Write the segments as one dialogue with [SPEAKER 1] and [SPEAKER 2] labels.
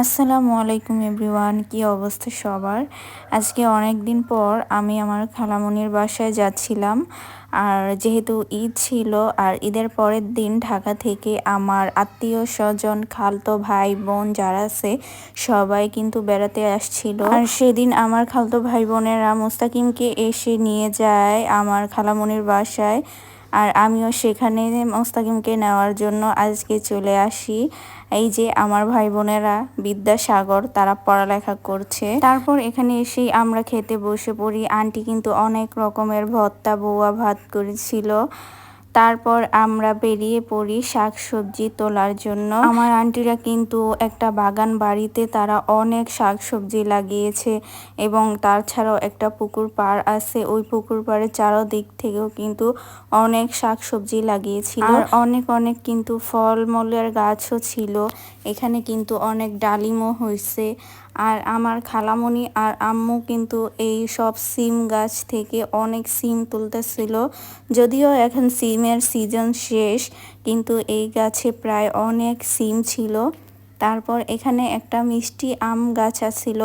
[SPEAKER 1] আসসালামু আলাইকুম এভরিওয়ান, কি অবস্থা সবার? আজকে অনেক দিন পর আমি আমার খালামণির বাসায় যাচ্ছিলাম। আর যেহেতু ঈদ ছিল, আর ঈদের পরের দিন ঢাকা থেকে আমার আত্মীয় স্বজন, খালতো ভাই বোন যারা আছে সবাই কিন্তু বেড়াতে আসছিল। আর সেদিন আমার খালতো ভাই বোনেরা মোস্তাকিমকে এসে নিয়ে যায় আমার খালামণির বাসায়। আর আমিও সেখানে মোস্তাকিমকে নেওয়ার জন্য আজকে চলে আসি। এই যে আমার ভাই বোনেরা বিদ্যাসাগর, তারা পড়ালেখা করছে। তারপর এখানে এসেই আমরা খেতে বসে পড়ি। আন্টি কিন্তু অনেক রকমের ভর্তা, বউয়া ভাত করেছিল। তারপর আমরা বেরিয়ে পড়ি শাকসবজি তোলার জন্য। আমার আন্টিরা কিন্তু একটা বাগান বাড়িতে তারা অনেক শাকসবজি লাগিয়েছে, এবং তাছাড়াও একটা পুকুর পাড় আছে। ওই পুকুর পাড়ের চারদিক থেকেও কিন্তু অনেক শাকসবজি লাগিয়েছিল। আর অনেক অনেক কিন্তু ফলমূলের গাছও ছিল। এখানে কিন্তু অনেক ডালিমও হয়েছে। আর আমার খালামণি আর আম্মু কিন্তু এই সব সিম গাছ থেকে অনেক সিম তুলতেছিল। যদিও এখন সিমের সিজন শেষ, কিন্তু এই গাছে প্রায় অনেক সিম ছিল। তারপর এখানে একটা মিষ্টি আম গাছ আছিল।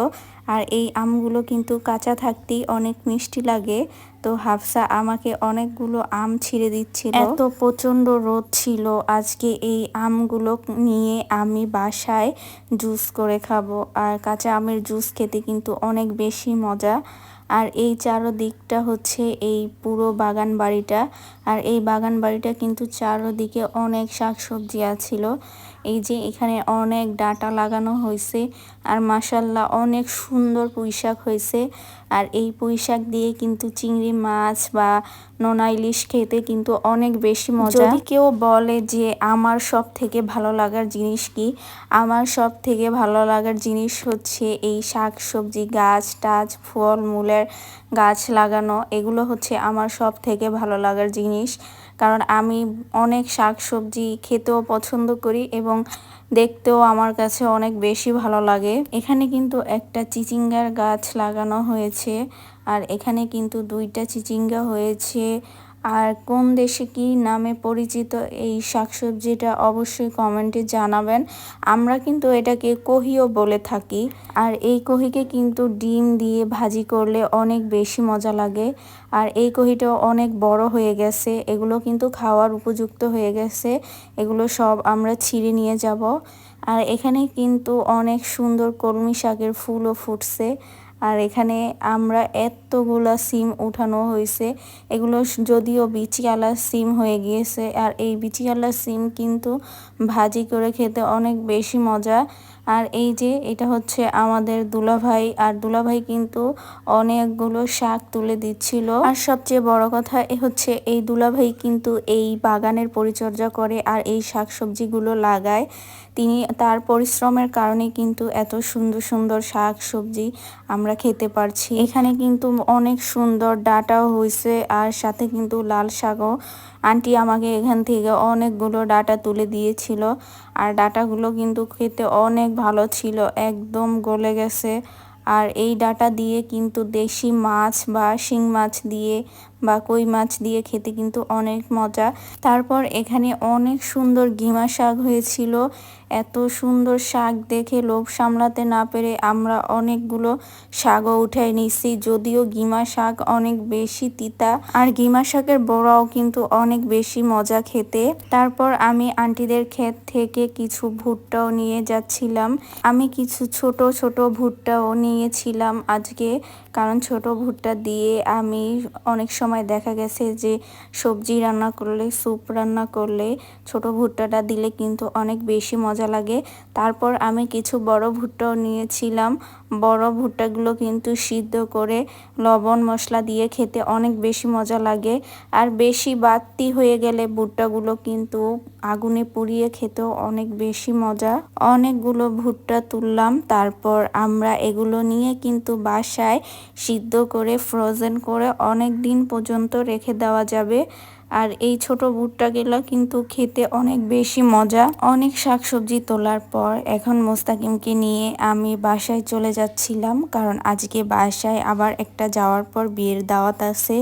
[SPEAKER 1] আর এই আমগুলো কিন্তু কাঁচা থাকতেই অনেক মিষ্টি লাগে। তো হাফসা আমাকে অনেকগুলো আম ছিঁড়ে দিচ্ছিল। এত প্রচণ্ড রোদ ছিল আজকে, এই আমগুলো নিয়ে আমি বাসায় জুস করে খাবো। আর কাঁচা আমের জুস খেতে কিন্তু অনেক বেশি মজা। আর এই চারদিকটা হচ্ছে এই পুরো বাগান বাড়িটা। আর এই বাগান বাড়িটা কিন্তু চারদিকে অনেক শাকসবজি আছিল। এই যে এখানে অনেক ডাঁটা লাগানো হয়েছে। আর মাশাল্লাহ অনেক সুন্দর পুঁইশাক হয়েছে। আর এই পুঁইশাক দিয়ে কিন্তু চিংড়ি মাছ বা নোনা ইলিশ খেতে কিন্তু অনেক বেশি মজা। যদি কেউ বলে যে আমার সব থেকে ভালো লাগার জিনিস কি, আমার সব থেকে ভালো লাগার জিনিস হচ্ছে এই শাকসবজি গাছ টাছ, ফলমূলের গাছ লাগানো। এগুলো হচ্ছে আমার সব থেকে ভালো লাগার জিনিস। কারণ আমি অনেক শাকসবজি খেতেও পছন্দ করি এবং দেখতেও আমার কাছে অনেক বেশি ভালো লাগে। এখানে কিন্তু একটা চিচিঙ্গার গাছ লাগানো হয়েছে। আর এখানে কিন্তু দুইটা চিচিঙ্গা হয়েছে। আর কোন দেশে কি নামে পরিচিত এই শাকসবজিটা অবশ্যই কমেন্টে জানাবেন। আমরা কিন্তু এটাকে কহিও বলে থাকি। আর এই কহিকে কিন্তু ডিম দিয়ে ভাজি করলে অনেক বেশি মজা লাগে। আর এই কহিটাও অনেক বড় হয়ে গেছে, এগুলো কিন্তু খাওয়ার উপযুক্ত হয়ে গেছে। এগুলো সব আমরা ছিঁড়ে নিয়ে যাব। আর এখানে কিন্তু অনেক সুন্দর কলমি শাকের ফুলও ফুটছে। আর এখানে আমরা এতগুলা সিম উঠানো হয়েছে। এগুলো যদিও বিচিওয়ালা সিম হয়ে গিয়েছে। আর এই বিচিওয়ালা সিম কিন্তু ভাজি করে খেতে অনেক বেশি মজা। আর এই যে এটা হচ্ছে আমাদের দুলাভাই। আর দুলাভাই কিন্তু অনেকগুলো শাক তুলে দিচ্ছিল। আর সবচেয়ে বড় কথা হচ্ছে এই দুলাভাই কিন্তু এই বাগানের পরিচর্যা করে আর এই শাকসবজিগুলো লাগায়। তিনি তার পরিশ্রমের কারণে কিন্তু এত সুন্দর সুন্দর শাক সবজি আমরা খেতে পারছি। এখানে কিন্তু অনেক সুন্দর ডাঁটাও হয়েছে, আর সাথে কিন্তু লাল শাকও। আন্টি আমাকে এখান থেকে অনেকগুলো ডাঁটা তুলে দিয়েছিল। আর ডাঁটাগুলো কিন্তু খেতে অনেক ভালো ছিল, একদম গলে গেছে। আর এই ডাঁটা দিয়ে কিন্তু দেশি মাছ বা শিং মাছ দিয়ে বা কই মাছ দিয়ে খেতে কিন্তু অনেক মজা। তারপর এখানে অনেক সুন্দর গিমা শাক হয়েছিল। এত সুন্দর শাক দেখে লোভ সামলাতে না পেরে আমরা অনেকগুলো শাকও উঠাই নিচ্ছি। যদিও গিমা শাক অনেক বেশি তিতা, আর গিমা শাকের বড়াও কিন্তু অনেক বেশি মজা খেতে। তারপর আমি আন্টিদের ক্ষেত থেকে কিছু ভুট্টাও নিয়ে যাচ্ছিলাম। আমি কিছু ছোট ছোট ভুট্টাও নিয়েছিলাম আজকে, কারণ ছোট ভুট্টা দিয়ে আমি অনেক সময় দেখা গেছে যে সবজি রান্না করলে, স্যুপ রান্না করলে ছোট ভুট্টাটা দিলে কিন্তু অনেক বেশি মজা লাগে। তারপর আমি কিছু বড় ভুট্টাও নিয়েছিলাম। বড় ভুট্টাগুলো কিন্তু সিদ্ধ করে লবণ মশলা দিয়ে খেতে অনেক বেশি মজা লাগে। আর বেশি বাড়তি হয়ে গেলে ভুট্টাগুলো কিন্তু আগুনে পুড়িয়ে খেতেও অনেক বেশি মজা। অনেকগুলো ভুট্টা তুললাম। তারপর আমরা এগুলো নিয়ে কিন্তু বাসায় সিদ্ধ করে ফ্রোজেন করে অনেক দিন পর্যন্ত রেখে দেওয়া যাবে। আর এই ছোট ভুট্টাগুলো কিন্তু খেতে অনেক বেশি মজা। অনেক শাকসবজি তোলার পর এখন মোস্তাকিমকে নিয়ে আমি বাসায় চলে যাচ্ছিলাম, কারণ আজকে বাসায় আবার একটা যাওয়ার পর বিয়ের দাওয়াত আছে।